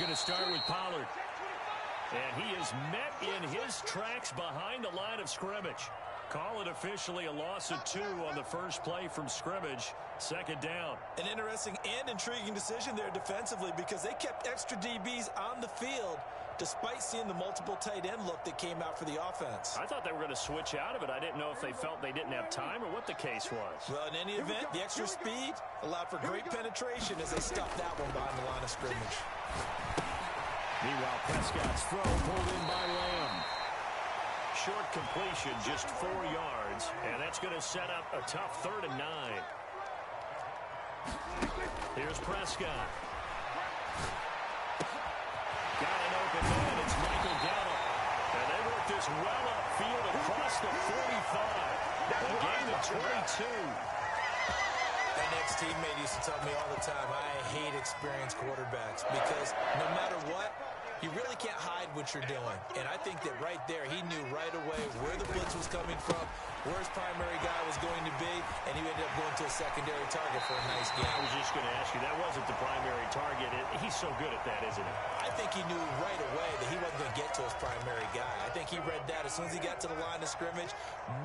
going to start with Pollard. And he is met in his tracks behind the line of scrimmage. Call it officially a loss of 2 on the first play from scrimmage. Second down. An interesting and intriguing decision there defensively because they kept extra DBs on the field despite seeing the multiple tight end look that came out for the offense. I thought they were going to switch out of it. I didn't know if they felt they didn't have time or what the case was. Well, in any event, the extra speed allowed for great penetration as they stuffed that one behind the line of scrimmage. Meanwhile, Prescott's throw pulled in by Lamb. Short completion, just 4 yards, and that's going to set up a tough 3rd and 9. Here's Prescott. Got an open man. It's Michael Gallup. And they work this well upfield across the 45. A gain of 22. My next teammate used to tell me all the time, I hate experienced quarterbacks because no matter what, you really can't hide what you're doing. And I think that right there, he knew right away where the blitz was coming from, where his primary guy was going to be, and he ended up going to a secondary target for a nice game. I was just going to ask you, that wasn't the primary target. He's so good at that, isn't he? I think he knew right away that he wasn't going to get to his primary guy. I think he read that as soon as he got to the line of scrimmage,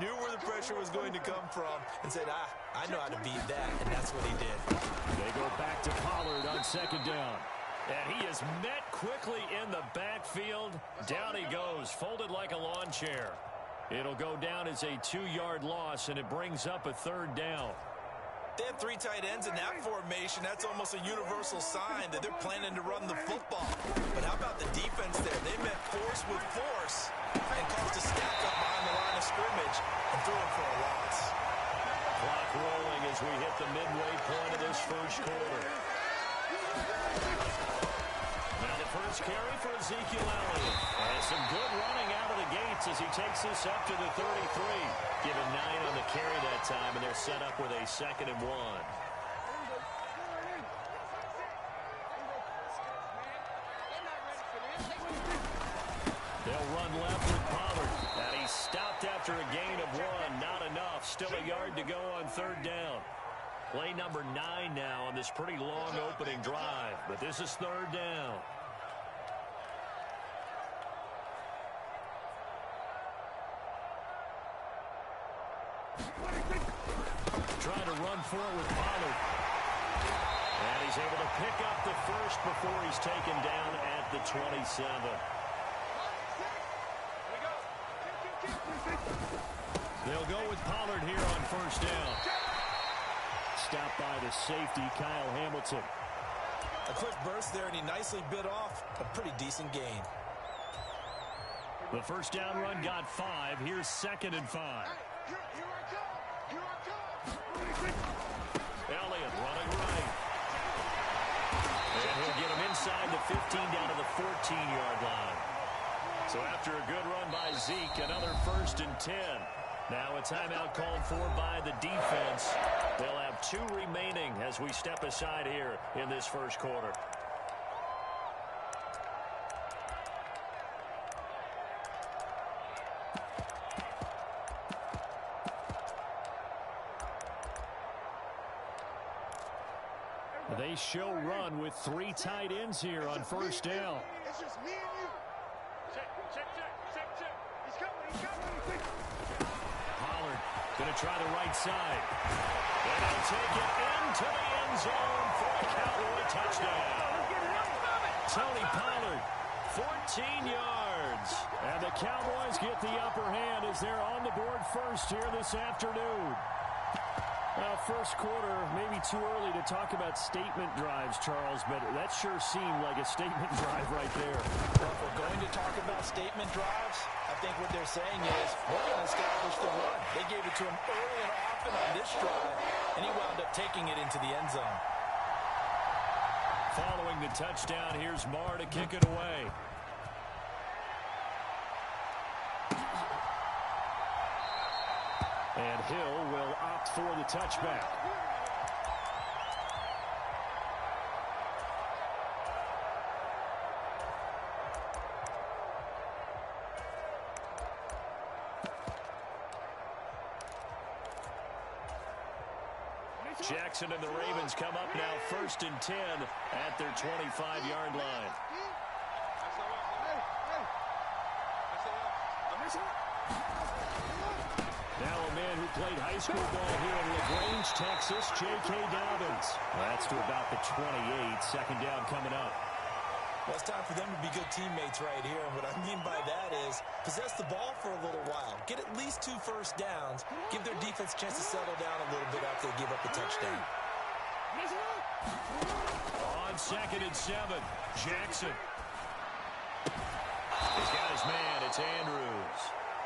knew where the pressure was going to come from, and said, I know how to beat that, and that's what he did. They go back to Pollard on second down. And he is met quickly in the backfield. Down he goes, folded like a lawn chair. It'll go down as a 2-yard loss, and it brings up a 3rd down. They have 3 tight ends in that formation. That's almost a universal sign that they're planning to run the football. But how about the defense there? They met force with force and caused a stack up behind the line of scrimmage and threw it for a loss. Clock rolling as we hit the midway point of this first quarter. Now the first carry for Ezekiel Elliott. And some good running out of the gates as he takes this up to the 33. Given 9 on the carry that time, and they're set up with a 2nd and 1. They'll run left with Pollard. And he stopped after a gain of 1. Not enough. Still a yard to go on 3rd down. Play number 9 now on this pretty long opening drive. But this is 3rd down. Trying to run for it with Pollard. And he's able to pick up the first before he's taken down at the 27. They'll go with Pollard here on 1st down. Stopped by the safety, Kyle Hamilton. A quick burst there, and he nicely bit off a pretty decent gain. The 1st down run got 5. Here's 2nd and 5. Elliott running right. And he'll get him inside the 15 down to the 14-yard line. So after a good run by Zeke, another 1st and 10. Now a timeout called for by the defense. They'll have 2 remaining as we step aside here in this first quarter. They show run with 3 tight ends here on 1st down. It's just me and you. Check. He's coming. Pollard going to try the right side. And he'll take it into the end zone for a Cowboy touchdown. Tony Pollard, 14 yards. And the Cowboys get the upper hand as they're on the board first here this afternoon. Well, first quarter, maybe too early to talk about statement drives, Charles, but that sure seemed like a statement drive right there. Well, if we're going to talk about statement drives, I think what they're saying is we're going to establish the run. They gave it to him early and often on this drive, and he wound up taking it into the end zone. Following the touchdown, here's Marr to kick it away. And Hill will opt for the touchback. Jackson and the Ravens come up now 1st and 10 at their 25-yard line. Now a man who played high school ball here in LaGrange, Texas, J.K. Dobbins. That's to about the 28. Second down coming up. Well, it's time for them to be good teammates right here. And what I mean by that is possess the ball for a little while. Get at least 2 first downs. Give their defense a chance to settle down a little bit after they give up a touchdown. On 2nd and 7, Jackson. He's got his man. It's Andrews.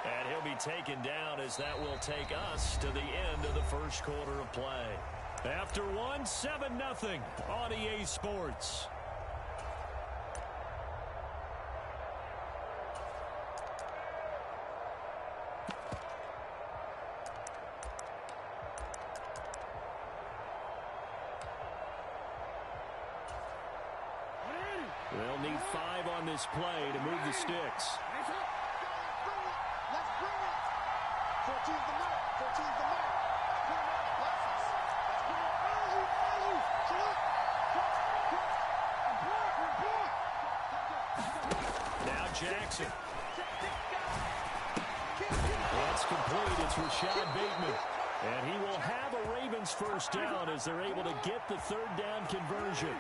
And he'll be taken down as that will take us to the end of the first quarter of play. After 7-0 on EA Sports. They'll need 5 on this play to move the sticks. Let's bring it. 14's the mark. 14's the mark. Put him on. Let's put him early. Now Jackson. That's complete. It's Rashad Bateman. And he will have a Ravens first down as they're able to get the 3rd down conversion.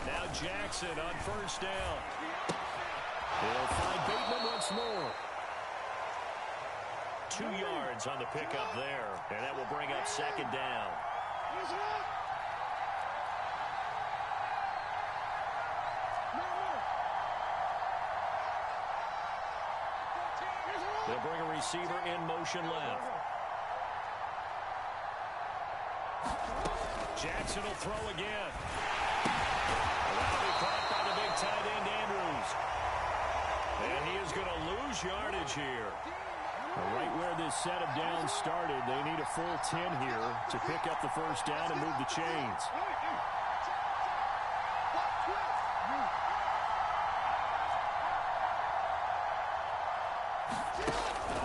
Now Jackson on first down. He'll find Bateman once more. 2 yards on the pickup there, and that will bring up 2nd down. They'll bring a receiver in motion left. Jackson will throw again. That'll be caught by the big tight end, Andrews. And he is going to lose yardage here. Right where this set of downs started, they need a full 10 here to pick up the first down and move the chains.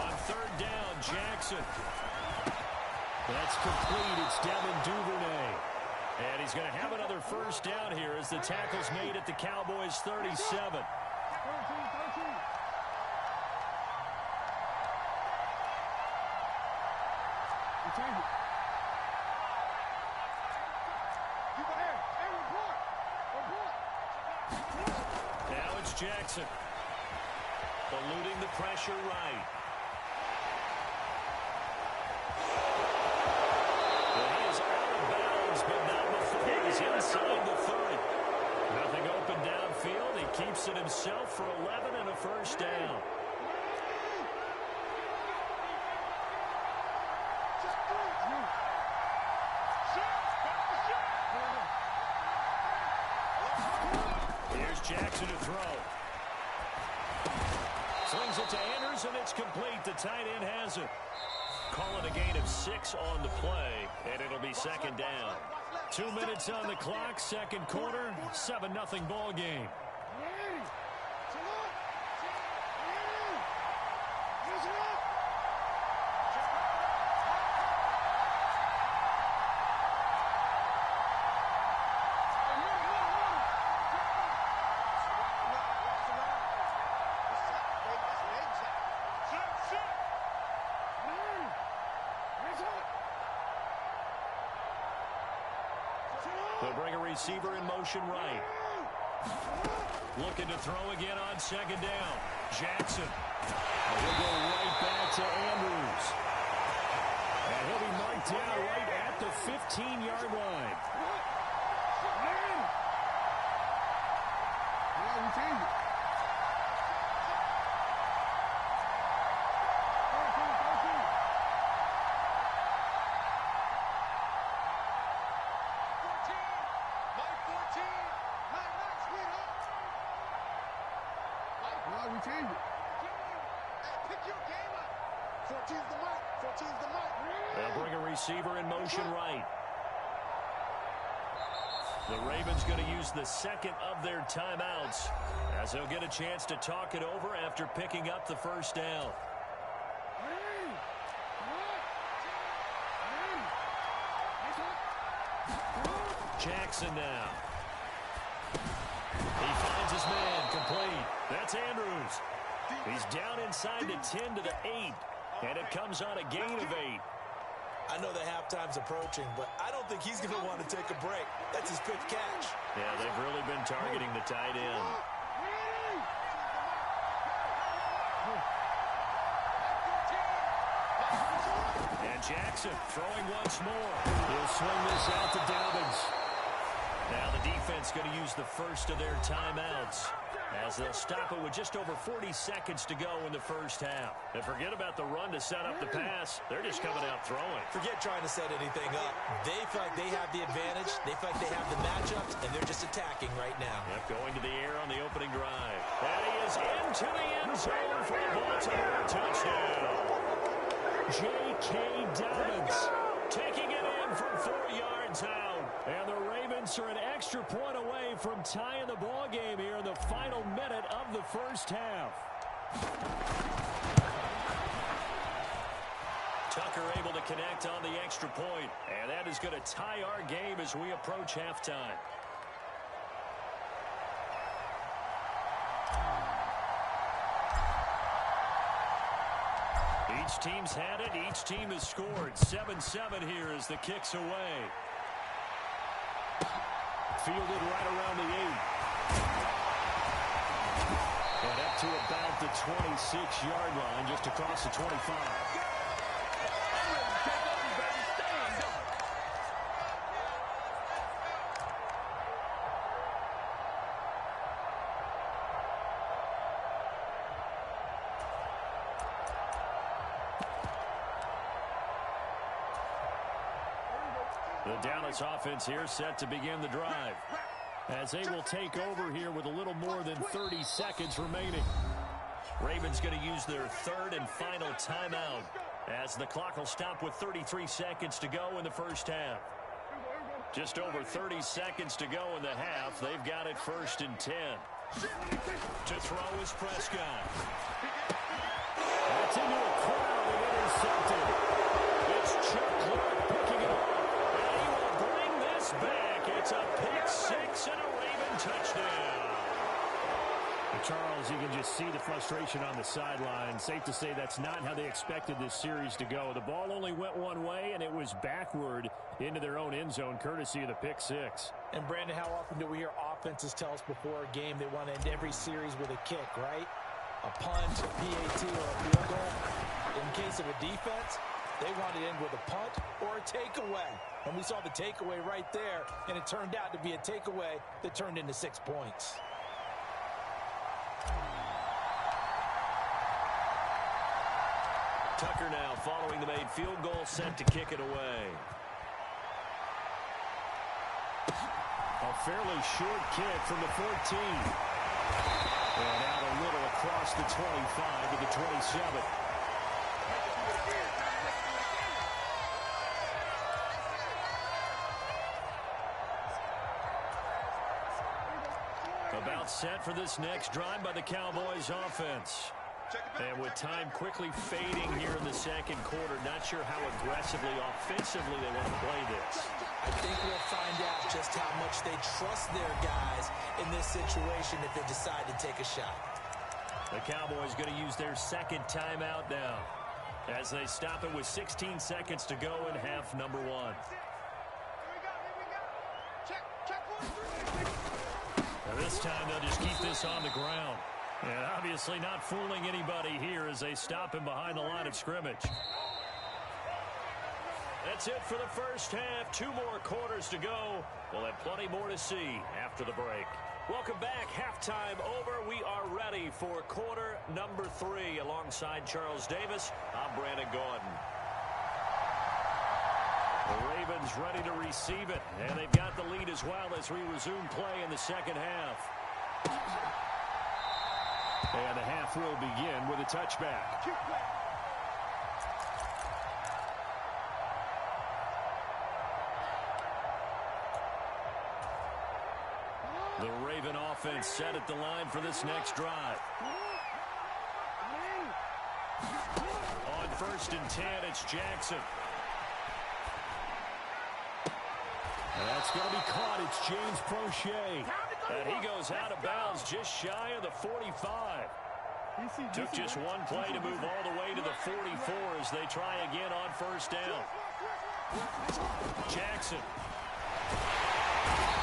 On 3rd down, Jackson. That's complete. It's Devin Duvernay. And he's going to have another first down here as the tackle's made at the Cowboys' 37. Now it's Jackson. Eluding the pressure right. But not before he's inside the 30. Nothing open downfield. He keeps it himself for 11 and a first down. Here's Jackson to throw. Slings it to Anders, and it's complete. The tight end has it. Calling a gain of 6 on the play, and it'll be 2nd down. 2 minutes on the clock, 2nd quarter, 7-0 ball game. They'll bring a receiver in motion right. Looking to throw again on 2nd down. Jackson. He'll go right back to Andrews. And he'll be marked down right at the 15-yard line. Pick your game up. 14's the mark. 14's the mark. They'll bring a receiver in motion right. The Ravens going to use the second of their timeouts as they'll get a chance to talk it over after picking up the first down. Jackson now. He finds his man complete. That's Andrews. He's down inside the 10 to the 8, and it comes on a gain of 8. I know the halftime's approaching, but I don't think he's going to want to take a break. That's his fifth catch. Yeah, they've really been targeting the tight end. And Jackson throwing once more. He'll swing this out to Dobbins. Now the defense going to use the first of their timeouts as they'll stop it with just over 40 seconds to go in the first half. And forget about the run to set up the pass. They're just coming out throwing. Forget trying to set anything up. They feel like they have the advantage. They feel like they have the matchups, and they're just attacking right now. Yep, going to the air on the opening drive. And he is into the end zone for a Baltimore touchdown. J.K. Dobbins taking it in from 4 yards out. And the Ravens are an extra point away from tying the ball game here in the final minute of the first half. Tucker able to connect on the extra point, and that is going to tie our game as we approach halftime. Each team's had it. Each team has scored. 7-7 here as the kick's away. Fielded right around the 8. And up to about the 26-yard line, just across the 25. The Dallas offense here set to begin the drive as they will take over here with a little more than 30 seconds remaining. Ravens going to use their third and final timeout as the clock will stop with 33 seconds to go in the first half. Just over 30 seconds to go in the half. They've got it 1st and 10. To throw is Prescott. That's into a crowd and intercepted. It's Chuck Clark picking it up. Back. It's a pick six and a Raven touchdown. Charles, you can just see the frustration on the sideline. Safe to say that's not how they expected this series to go. The ball only went one way, and it was backward into their own end zone, courtesy of the pick six. And, Brandon, how often do we hear offenses tell us before a game they want to end every series with a kick, right? A punt, a PAT, or a field goal. In case of a defense, they want to end with a punt or a takeaway. And we saw the takeaway right there, and it turned out to be a takeaway that turned into 6 points. Tucker now following the made field goal, set to kick it away. A fairly short kick from the 14. And out a little across the 25 to the 27. About set for this next drive by the Cowboys offense. And with time quickly fading here in the second quarter, not sure how aggressively, offensively they want to play this. I think we'll find out just how much they trust their guys in this situation if they decide to take a shot. The Cowboys going to use their second timeout now as they stop it with 16 seconds to go in half number one. Now this time they'll just keep this on the ground. And obviously not fooling anybody here as they stop him behind the line of scrimmage. That's it for the first half. 2 more quarters to go. We'll have plenty more to see after the break. Welcome back. Halftime over. We are ready for quarter number 3. Alongside Charles Davis, I'm Brandon Gordon. The Ravens ready to receive it. And they've got the lead as well as we resume play in the second half. And the half will begin with a touchback. The Raven offense set at the line for this next drive. On 1st and 10, it's Jackson. That's going to be caught. It's James Prochet. And he goes out of bounds just shy of the 45. Took just one play to move all the way to the 44 as they try again on 1st down. Jackson.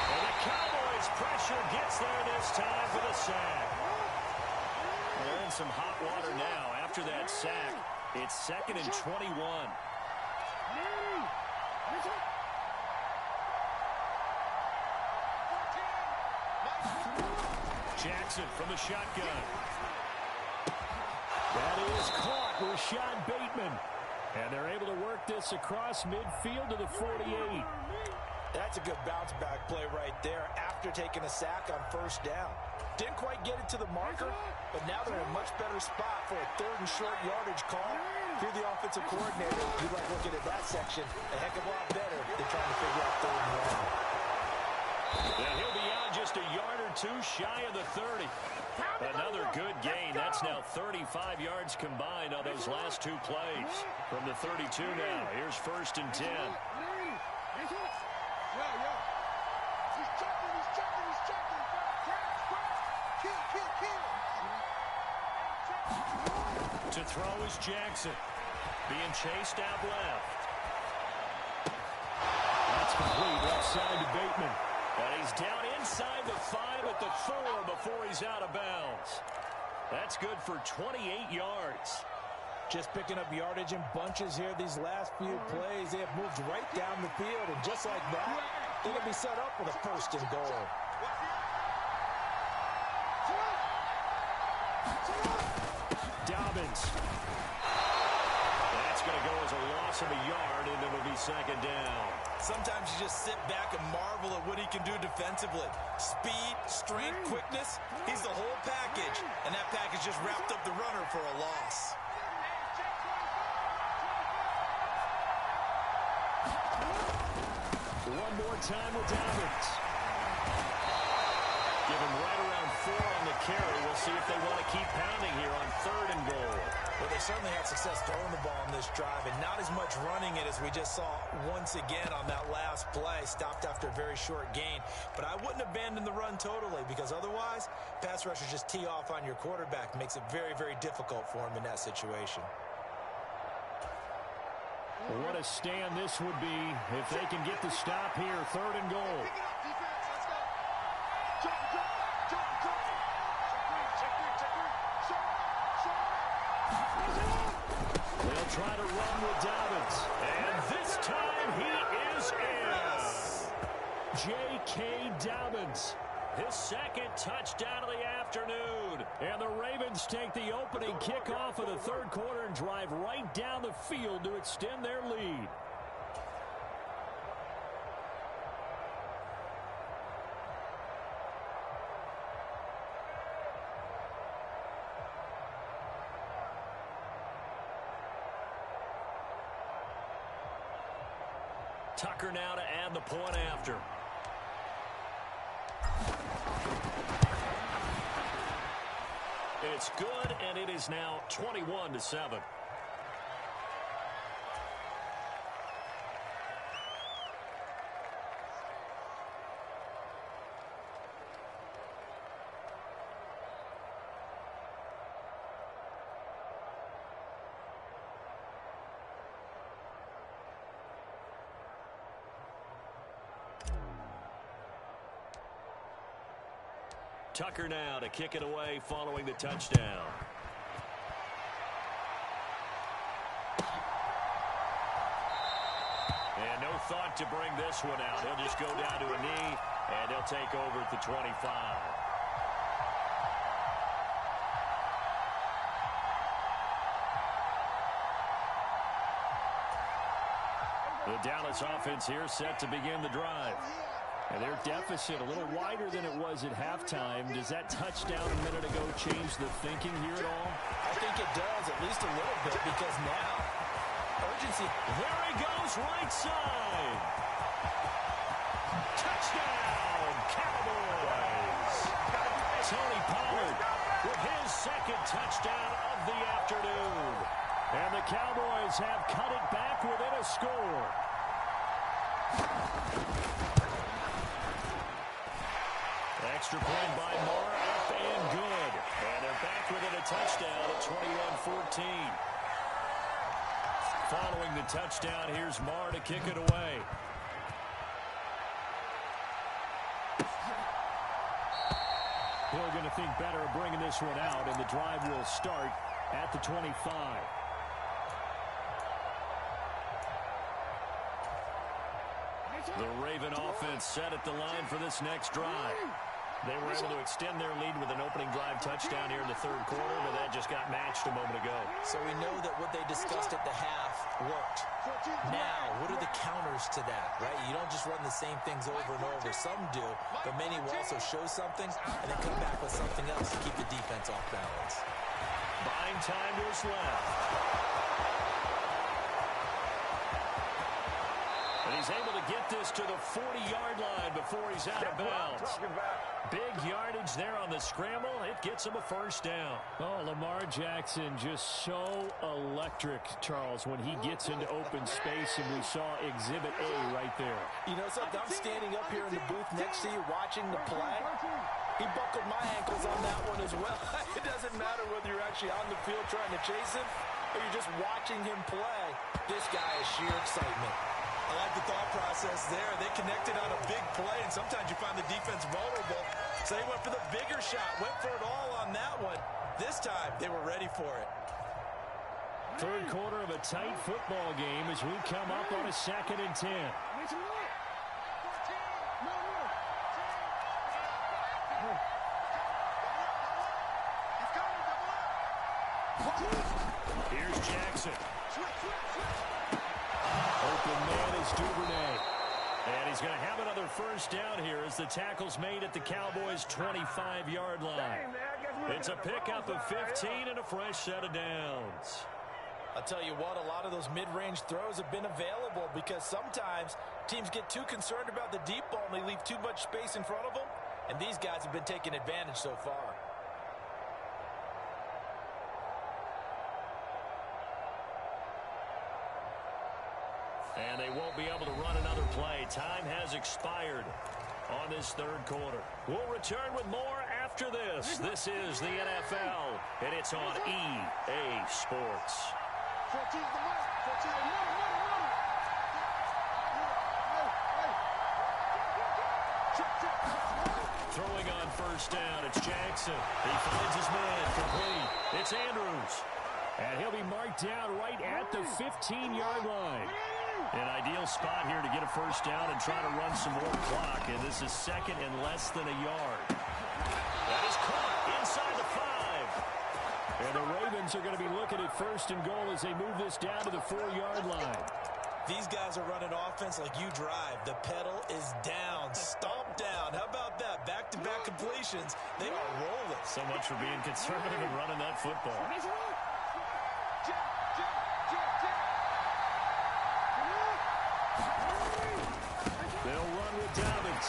And the Cowboys pressure gets there this time for the sack. They're in some hot water now after that sack. It's 2nd and 21. Jackson from the shotgun. That is caught. Rashad Bateman. And they're able to work this across midfield to the 48. That's a good bounce back play right there after taking a sack on 1st down. Didn't quite get it to the marker, but now they're in a much better spot for a 3rd and short yardage call. If you're the offensive coordinator, you'd like looking at that section a heck of a lot better than trying to figure out 3rd and 1. And he'll be out just a yard or two shy of the 30. Another good gain. That's now 35 yards combined on those last 2 plays. From the 32 now, here's 1st and 10. To throw is Jackson. Being chased out left. That's complete outside to Bateman. And he's down inside the 5 at the 4 before he's out of bounds. That's good for 28 yards. Just picking up yardage in bunches here these last few plays. They have moved right down the field, and just like that, they're going to be set up with a 1st and goal. Dobbins. That's going to go as a loss of a yard, and it'll be 2nd down. Sometimes you just sit back and marvel at what he can do defensively. Speed, strength, quickness. He's the whole package, and that package just wrapped up the runner for a loss. One more time with Dobbins. Give him right around 4 on the carry. We'll see if they want to keep pounding here on 3rd and goal. Well, they certainly had success throwing the ball on this drive, and not as much running it as we just saw once again on that last play. Stopped after a very short gain. But I wouldn't abandon the run totally, because otherwise, pass rushers just tee off on your quarterback. Makes it very, very difficult for him in that situation. What a stand this would be if they can get the stop here. 3rd and goal. They'll try to run with Dobbins. And this time he is in. J.K. Dobbins. His 2nd touchdown of the afternoon. And the Ravens take the opening kickoff of the 3rd quarter and drive right down the field to extend their lead. Tucker now to add the point after. It's good, and it is now 21-7. Tucker now to kick it away following the touchdown. And no thought to bring this one out. He'll just go down to a knee, and they'll take over at the 25. The Dallas offense here set to begin the drive. And their deficit a little wider than it was at halftime. Does that touchdown a minute ago change the thinking here at all? I think it does, at least a little bit, because now urgency. There he goes, right side. Touchdown, Cowboys. Tony Pollard with his second touchdown of the afternoon. And the Cowboys have cut it back within a score. Extra point by Moore, up and good. And they're back within a touchdown at 21-14. Following the touchdown, here's Moore to kick it away. They're going to think better of bringing this one out, and the drive will start at the 25. The Raven offense set at the line for this next drive. They were able to extend their lead with an opening drive touchdown here in the third quarter, but that just got matched a moment ago. So we know that what they discussed at the half worked. Now, what are the counters to that, right? You don't just run the same things over and over. Some do, but many will also show something and then come back with something else to keep the defense off balance. Buying time to his left. And he's able to get this to the 40-yard line before he's out of bounds. Big yardage there on the scramble. It gets him a first down. Oh, Lamar Jackson just so electric, Charles, when he gets into open space, and we saw Exhibit A right there. You know something? I'm standing up here in the booth next to you watching the play. He buckled my ankles on that one as well. It doesn't matter whether you're actually on the field trying to chase him or you're just watching him play. This guy is sheer excitement. I like the thought process there. They connected on a big play, and sometimes you find the defense vulnerable. So they went for the bigger shot, went for it all on that one. This time, they were ready for it. Third quarter of a tight football game as we come up on a 2nd and 10. Here's Jackson. Open man is Duvernay. And he's going to have another first down here as the tackle's made at the Cowboys' 25-yard line. It's a pickup of 15 and a fresh set of downs. I'll tell you what, a lot of those mid-range throws have been available because sometimes teams get too concerned about the deep ball and they leave too much space in front of them. And these guys have been taking advantage so far. And they won't be able to run another play. Time has expired on this third quarter. We'll return with more after this. This is the NFL, and it's on EA Sports. 14's the mark. 14's the mark. Throwing on first down, it's Jackson. He finds his man, complete. It's Andrews. And he'll be marked down right at the 15-yard line. An ideal spot here to get a first down and try to run some more clock. And this is second and less than a yard. That is caught inside the 5. And the Ravens are going to be looking at first and goal as they move this down to the 4-yard line. These guys are running offense like you drive. The pedal is down, stomp down. How about that? Back-to-back completions. They are rolling. So much for being conservative and running that football. They'll run with Dobbins.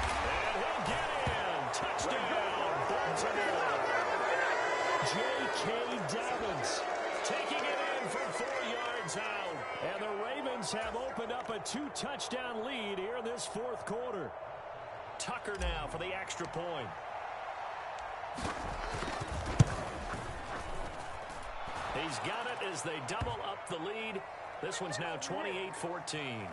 And he'll get in. Touchdown, Baltimore. J.K. Dobbins Taking it in from 4 yards out. And the Ravens have opened up a 2-touchdown lead here in this fourth quarter. Tucker now for the extra point. He's got it as they double up the lead. This one's now 28-14.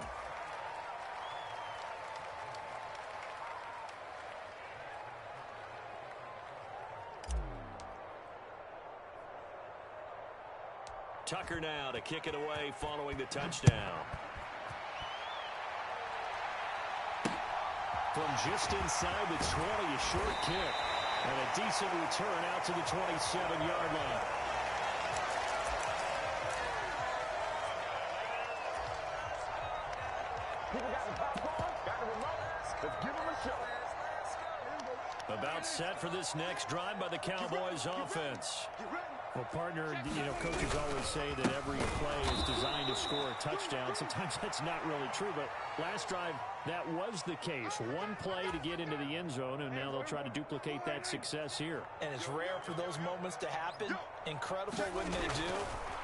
Tucker now to kick it away following the touchdown. From just inside the 20, a short kick. And a decent return out to the 27-yard line. People got the popcorn, got the remote. Let's give him a show. About set for this next drive by the Cowboys offense. Well, partner, coaches always say that every play is designed to score a touchdown. Sometimes that's not really true, but last drive, that was the case. One play to get into the end zone, and now they'll try to duplicate that success here. And it's rare for those moments to happen. Incredible when they do.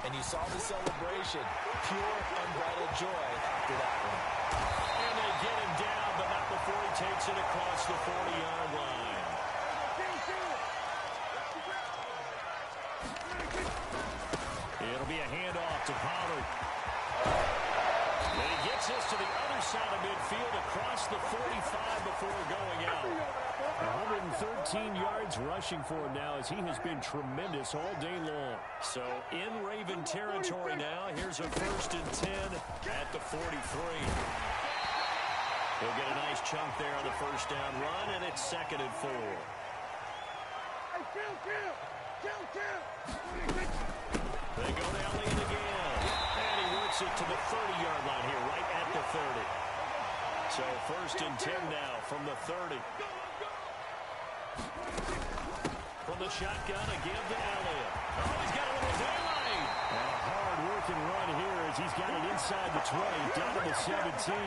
And you saw the celebration. Pure, unbridled joy after that one. And they get him down, but not before he takes it across the 40-yard line. It'll be a handoff to Pollard. And he gets this to the other side of midfield across the 45 before going out. 113 yards rushing for him now as he has been tremendous all day long. So in Raven territory now. Here's a 1st and 10 at the 43. He'll get a nice chunk there on the first down run, and it's 2nd and 4. They go down lead again. And he works it to the 30-yard line here, right at the 30. So 1st and 10 now from the 30. From the shotgun, a give to Elliott. Oh, he's got a little daylight. And a hard-working run here as he's got it inside the 20, down to the 17.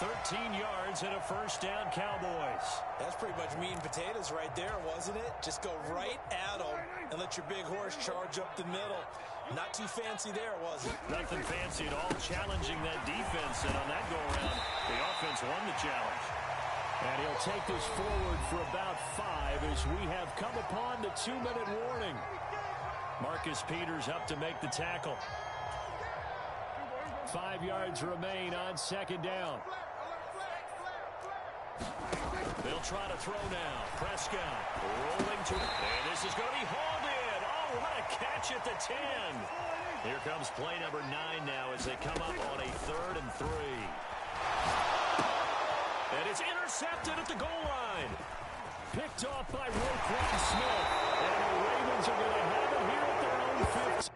13 yards and a 1st down, Cowboys. That's pretty much meat and potatoes right there, wasn't it? Just go right at them and let your big horse charge up the middle. Not too fancy there, was it? Nothing fancy at all, challenging that defense. And on that go-around, the offense won the challenge. And he'll take this forward for about 5 as we have come upon the 2-minute warning. Marcus Peters up to make the tackle. 5 yards remain on 2nd down. They'll try to throw now. Prescott rolling to it. And this is going to be hauled in. Oh, what a catch at the 10. Here comes play number 9 now as they come up on a 3rd and 3. And it's intercepted at the goal line. Picked off by Roquan Smith. And the Ravens are going to have it here at their own 15.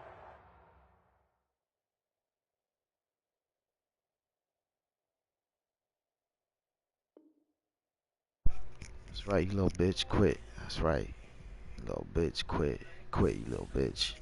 That's right, you little bitch. Quit. That's right. You little bitch. Quit. Quit, you little bitch.